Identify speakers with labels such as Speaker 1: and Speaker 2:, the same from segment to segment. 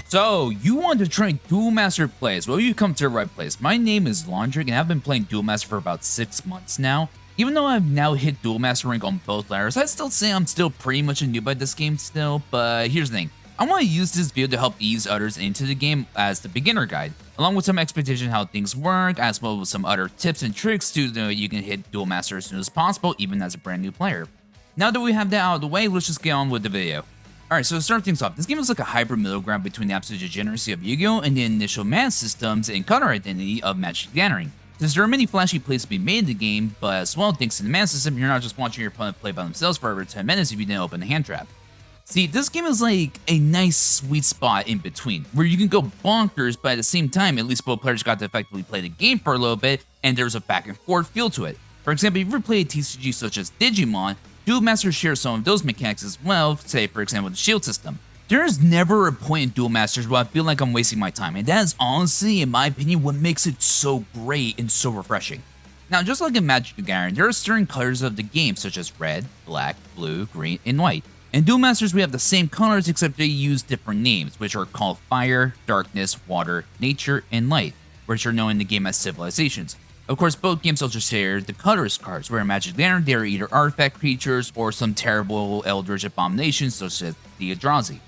Speaker 1: So, you want to try Duel Master plays? Well, you come to the right place. My name is Laundrick, and I've been playing Duel Master for about 6 months now. Even though I've now hit Duel Master rank on both layers, I'd still say I'm still pretty much a noob at this game still, but here's the thing. I want to use this video to help ease others into the game as the beginner guide, along with some expectation how things work, as well as some other tips and tricks to know you can hit Duel Master as soon as possible, even as a brand new player. Now that we have that out of the way, let's just get on with the video. Alright, so to start things off, this game is like a hybrid middle ground between the absolute degeneracy of Yu-Gi-Oh! And the initial mana systems and color identity of Magic the Gathering. Since there are many flashy plays to be made in the game, but as well, thanks to the mana system, you're not just watching your opponent play by themselves for over 10 minutes if you didn't open the hand trap. See, this game is like a nice sweet spot in between, where you can go bonkers, but at the same time, at least both players got to effectively play the game for a little bit, and there's a back and forth feel to it. For example, if you ever played a TCG such as Digimon, Duel Master shares some of those mechanics as well, say for example the shield system. There is never a point in Duel Masters where I feel like I'm wasting my time, and that is honestly, in my opinion, what makes it so great and so refreshing. Now, just like in Magic the Gathering, there are certain colors of the game such as red, black, blue, green, and white. In Duel Masters, we have the same colors except they use different names, which are called Fire, Darkness, Water, Nature, and Light, which are known in the game as civilizations. Of course, both games also share the colorist cards, where in Magic the Gathering they are either artifact creatures or some terrible eldritch abominations such as the Eldrazi.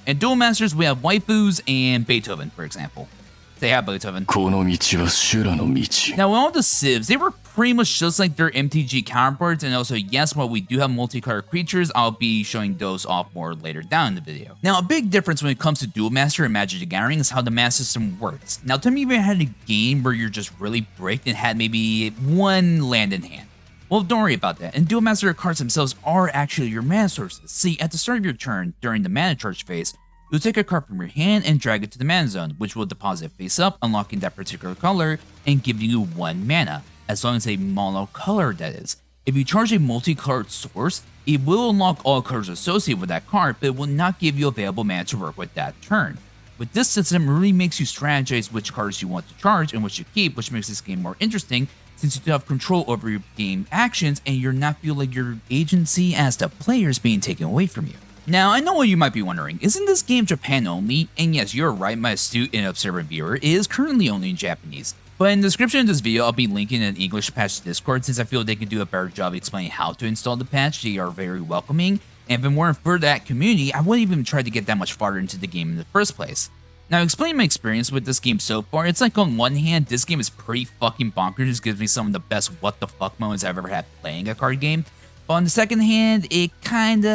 Speaker 1: In Duel Masters, we have waifus and Beethoven, for example. Say hi, Beethoven. Now, with all the civs, they were pretty much just like their MTG counterparts, and also, yes, while we do have multicolored creatures, I'll be showing those off more later down in the video. Now, a big difference when it comes to Duel Master and Magic the Gathering is how the mana system works. Now, tell me if you had a game where you're just really bricked and had maybe one land in hand. Well, don't worry about that. In Duel Master, cards themselves are actually your mana sources. See, at the start of your turn, during the mana charge phase, you'll take a card from your hand and drag it to the mana zone, which will deposit face up, unlocking that particular color and giving you 1 mana, as long as a mono color that is. If you charge a multicolored source, it will unlock all colors associated with that card, but it will not give you available mana to work with that turn. With this system, it really makes you strategize which cards you want to charge and which you keep, which makes this game more interesting, since you do have control over your game actions and you're not feel like your agency as the player is being taken away from you. Now, I know what you might be wondering, isn't this game Japan only? And yes, you're right, my astute and observant viewer, it is currently only in Japanese. But in the description of this video, I'll be linking an English patch to Discord, since I feel they can do a better job explaining how to install the patch. They are very welcoming, and if it weren't for that community, I wouldn't even try to get that much farther into the game in the first place. Now, explaining my experience with this game so far, it's like on one hand, this game is pretty fucking bonkers, just gives me some of the best what the fuck moments I've ever had playing a card game. But on the second hand, it kinda...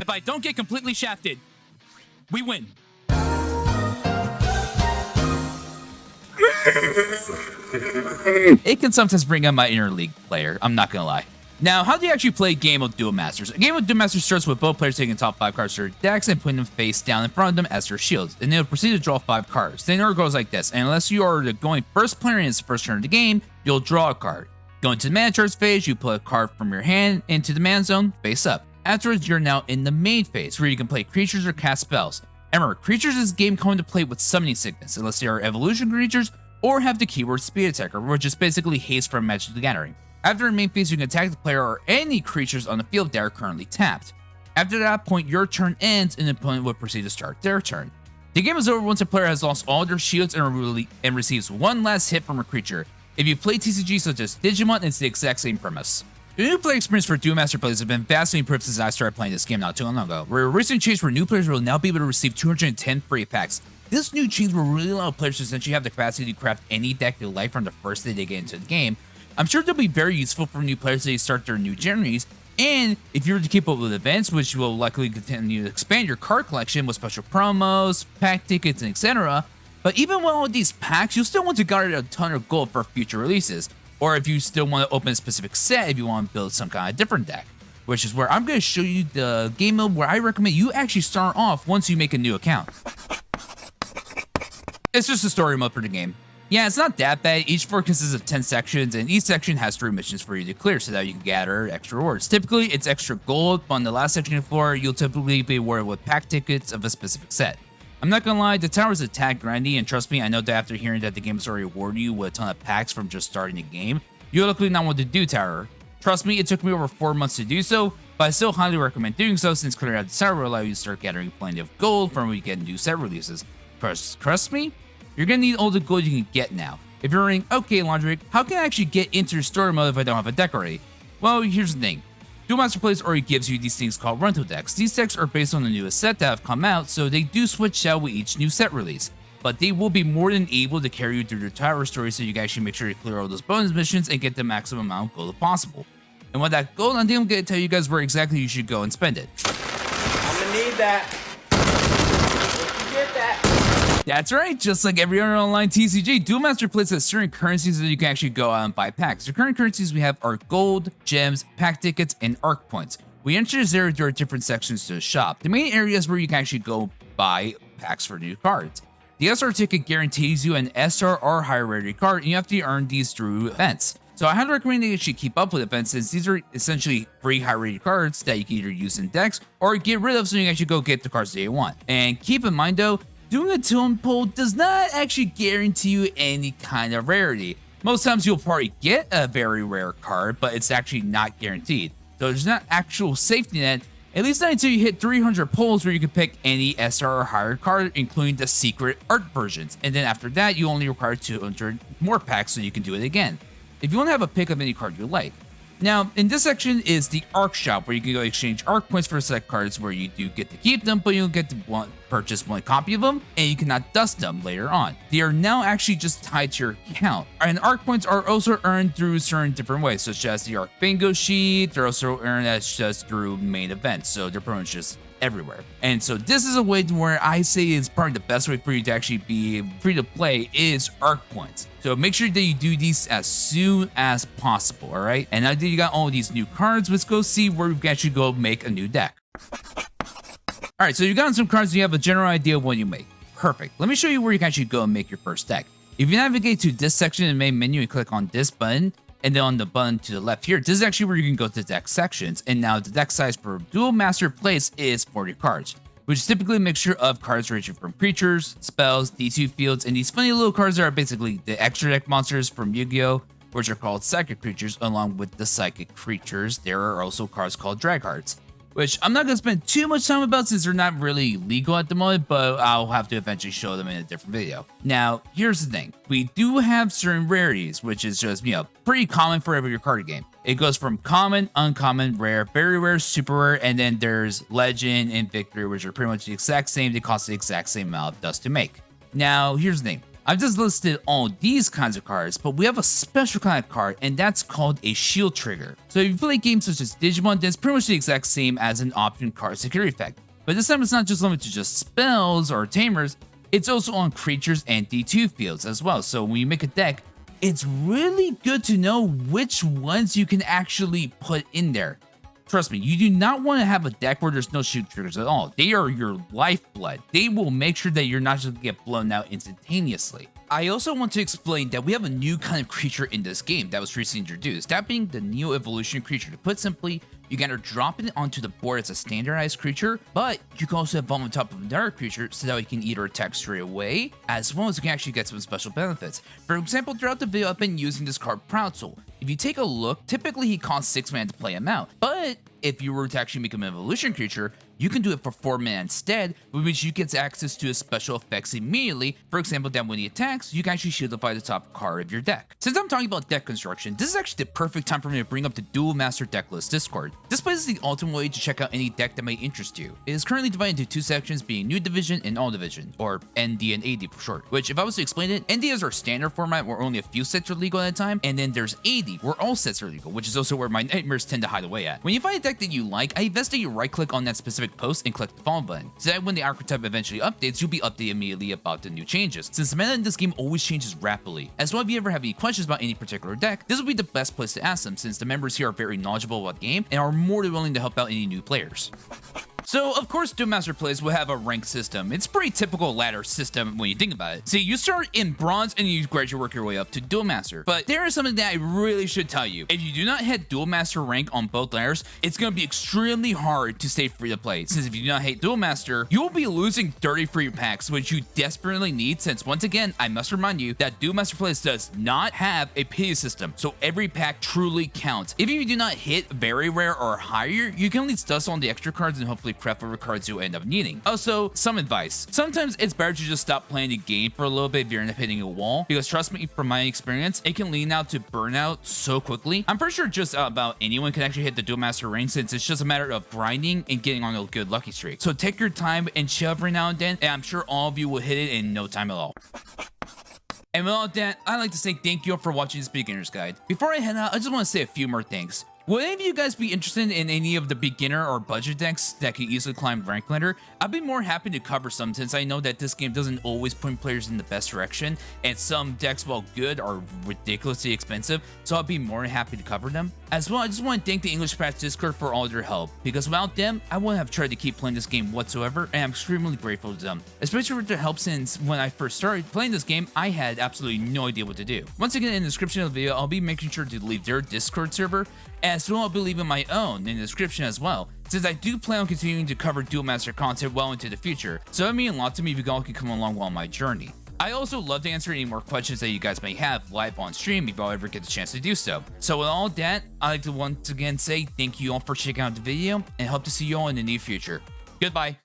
Speaker 2: If I don't get completely shafted, we win.
Speaker 1: It can sometimes bring out my inner league player, I'm not gonna lie. Now, how do you actually play a game of Duel Masters? A game of Duel Masters starts with both players taking the top 5 cards to their decks and putting them face down in front of them as their shields, and they'll proceed to draw 5 cards. Then it goes like this, and unless you are the going first player and it's the first turn of the game, you'll draw a card. Going to the mana charge phase, you put a card from your hand into the mana zone, face up. Afterwards, you're now in the main phase, where you can play creatures or cast spells. And remember, creatures in this game come into play with summoning sickness, unless they are evolution creatures or have the keyword Speed Attacker, which is basically haste from Magic the Gathering. After the main phase, you can attack the player or any creatures on the field that are currently tapped. After that point, your turn ends and the opponent will proceed to start their turn. The game is over once a player has lost all their shields and receives one last hit from a creature. If you play TCG such as Digimon, it's the exact same premise. The new play experience for Duel Master players has been vastly improved since I started playing this game not too long ago, where a recent change where new players will now be able to receive 210 free packs. This new change will really allow players to essentially have the capacity to craft any deck they like from the first day they get into the game. I'm sure they'll be very useful for new players as they start their new journeys, and if you're to keep up with events, which will likely continue to expand your card collection with special promos, pack tickets, and etc. But even with all these packs, you'll still want to garner a ton of gold for future releases, or if you still want to open a specific set if you want to build some kind of different deck, which is where I'm going to show you the game mode where I recommend you actually start off once you make a new account. It's just a story mode for the game. Yeah, it's not that bad. Each floor consists of 10 sections, and each section has 3 missions for you to clear so that you can gather extra rewards. Typically, it's extra gold, but on the last section of the floor, you'll typically be awarded with pack tickets of a specific set. I'm not gonna lie, the tower is a tad grindy, and trust me, I know that after hearing that the game has already awarded you with a ton of packs from just starting the game, you'll likely not want to do tower. Trust me, it took me over 4 months to do so, but I still highly recommend doing so since clearing out the set will allow you to start gathering plenty of gold from when you get new set releases. Trust me, you're gonna need all the gold you can get now. If you're wondering, okay, Laundry, how can I actually get into story mode if I don't have a deck already? Well, here's the thing. Duel Master Plays already gives you these things called rental decks. These decks are based on the newest set that have come out, so they do switch out with each new set release. But they will be more than able to carry you through the entire story so you can actually make sure you clear all those bonus missions and get the maximum amount of gold possible. And with that gold, I'm going to tell you guys where exactly you should go and spend it.
Speaker 3: I'm gonna need that. Where'd you get that?
Speaker 1: That's right, just like every other online TCG, Duel Master Plays has certain currencies that you can actually go out and buy packs. The current currencies we have are gold, gems, pack tickets, and arc points. We enter this area through different sections to the shop. The main areas where you can actually go buy packs for new cards. The SR ticket guarantees you an SR or higher rarity card, and you have to earn these through events. So I highly recommend that you should keep up with events since these are essentially free high rated cards that you can either use in decks or get rid of so you can actually go get the cards that you want. And keep in mind though, doing a tone pull does not actually guarantee you any kind of rarity. Most times you'll probably get a very rare card, but it's actually not guaranteed. So there's not actual safety net, at least not until you hit 300 pulls where you can pick any SR or higher card, including the secret art versions. And then after that, you only require 200 more packs so you can do it again, if you want to have a pick of any card you like. Now, in this section is the Arc Shop, where you can go exchange Arc points for select cards where you do get to keep them, but you'll get to purchase one copy of them, and you cannot dust them later on. They are now actually just tied to your account. And Arc points are also earned through certain different ways, such as the Arc Bingo Sheet. They're also earned as just through main events, so they're pretty much just everywhere. And so this is a way to where I say is probably the best way for you to actually be free to play is Arc points. So make sure that you do these as soon as possible, all right? And now that you got all these new cards, let's go see where we can actually go make a new deck. All right, so you got some cards, you have a general idea of what you make. Perfect. Let me show you where you can actually go and make your first deck. If you navigate to this section in the main menu and click on this button, and then on the button to the left here, this is actually where you can go to deck sections. And now the deck size for Duel Master Plays is 40 cards, which is typically a mixture of cards ranging from creatures, spells, D2 fields, and these funny little cards that are basically the extra deck monsters from Yu-Gi-Oh!, which are called psychic creatures. Along with the psychic creatures, there are also cards called drag cards, which I'm not going to spend too much time about since they're not really legal at the moment, but I'll have to eventually show them in a different video. Now, here's the thing. We do have certain rarities, which is just, pretty common for every card game. It goes from common, uncommon, rare, very rare, super rare, and then there's legend and victory, which are pretty much the exact same. They cost the exact same amount of dust to make. Now, here's the thing. I've just listed all these kinds of cards, but we have a special kind of card, and that's called a shield trigger. So if you play games such as Digimon, then it's pretty much the exact same as an option card security effect. But this time it's not just limited to just spells or tamers, it's also on creatures and D2 fields as well. So when you make a deck, it's really good to know which ones you can actually put in there. Trust me, you do not want to have a deck where there's no shield triggers at all. They are your lifeblood. They will make sure that you're not just going to get blown out instantaneously. I also want to explain that we have a new kind of creature in this game that was recently introduced, that being the Neo Evolution creature. To put simply, you can either drop it onto the board as a standardized creature, but you can also evolve on top of another creature so that you can either attack straight away, as well as you can actually get some special benefits. For example, throughout the video, I've been using this card Proud Soul. If you take a look, typically he costs 6 mana to play him out, but if you were to actually make him an evolution creature, you can do it for 4 mana instead, which you get access to his special effects immediately. For example, that when he attacks, you can actually shieldify the top card of your deck. Since I'm talking about deck construction, this is actually the perfect time for me to bring up the Duel Master Deck List Discord. This place is the ultimate way to check out any deck that may interest you. It is currently divided into 2 sections, being New Division and All Division, or ND and AD for short, which if I was to explain it, ND is our standard format where only a few sets are legal at a time, and then there's AD, where all sets are legal, which is also where my nightmares tend to hide away at. When you find a deck that you like, I invest that you right click on that specific post and click the follow button, so that when the archetype eventually updates, you'll be updated immediately about the new changes, since the meta in this game always changes rapidly. As well, if you ever have any questions about any particular deck, this will be the best place to ask them, since the members here are very knowledgeable about the game and are more than willing to help out any new players. So, of course, Duel Master Plays will have a rank system. It's a pretty typical ladder system when you think about it. See, you start in Bronze and you gradually work your way up to Duel Master. But there is something that I really should tell you. If you do not hit Duel Master rank on both ladders, it's going to be extremely hard to stay free to play. Since if you do not hit Duel Master, you will be losing 30 free packs, which you desperately need, since once again, I must remind you that Duel Master Plays does not have a pity system, so every pack truly counts. If you do not hit very rare or higher, you can at least dust on the extra cards and hopefully craft whatever cards you end up needing. Also, some advice. Sometimes it's better to just stop playing the game for a little bit if you're end up hitting a wall, because trust me, from my experience, it can lead out to burnout so quickly. I'm pretty sure just about anyone can actually hit the Duel Master rank, since it's just a matter of grinding and getting on a good lucky streak. So take your time and chill every now and then, and I'm sure all of you will hit it in no time at all. And with all that, I'd like to say thank you all for watching this beginner's guide. Before I head out, I just want to say a few more things. Would any of you guys be interested in any of the beginner or budget decks that can easily climb rank ladder? I'd be more happy to cover some, since I know that this game doesn't always point players in the best direction, and some decks, while good, are ridiculously expensive, so I'd be more than happy to cover them. As well, I just want to thank the English Patch Discord for all their help, because without them, I wouldn't have tried to keep playing this game whatsoever, and I'm extremely grateful to them, especially for their help, since when I first started playing this game, I had absolutely no idea what to do. Once again, in the description of the video, I'll be making sure to leave their Discord server, as well I'll be leaving my own in the description as well, since I do plan on continuing to cover Duel Master content well into the future, so it means a lot to me if you all can come along while my journey. I also love to answer any more questions that you guys may have live on stream if I'll ever get the chance to do so. So with all that, I'd like to once again say thank you all for checking out the video, and hope to see you all in the near future. Goodbye.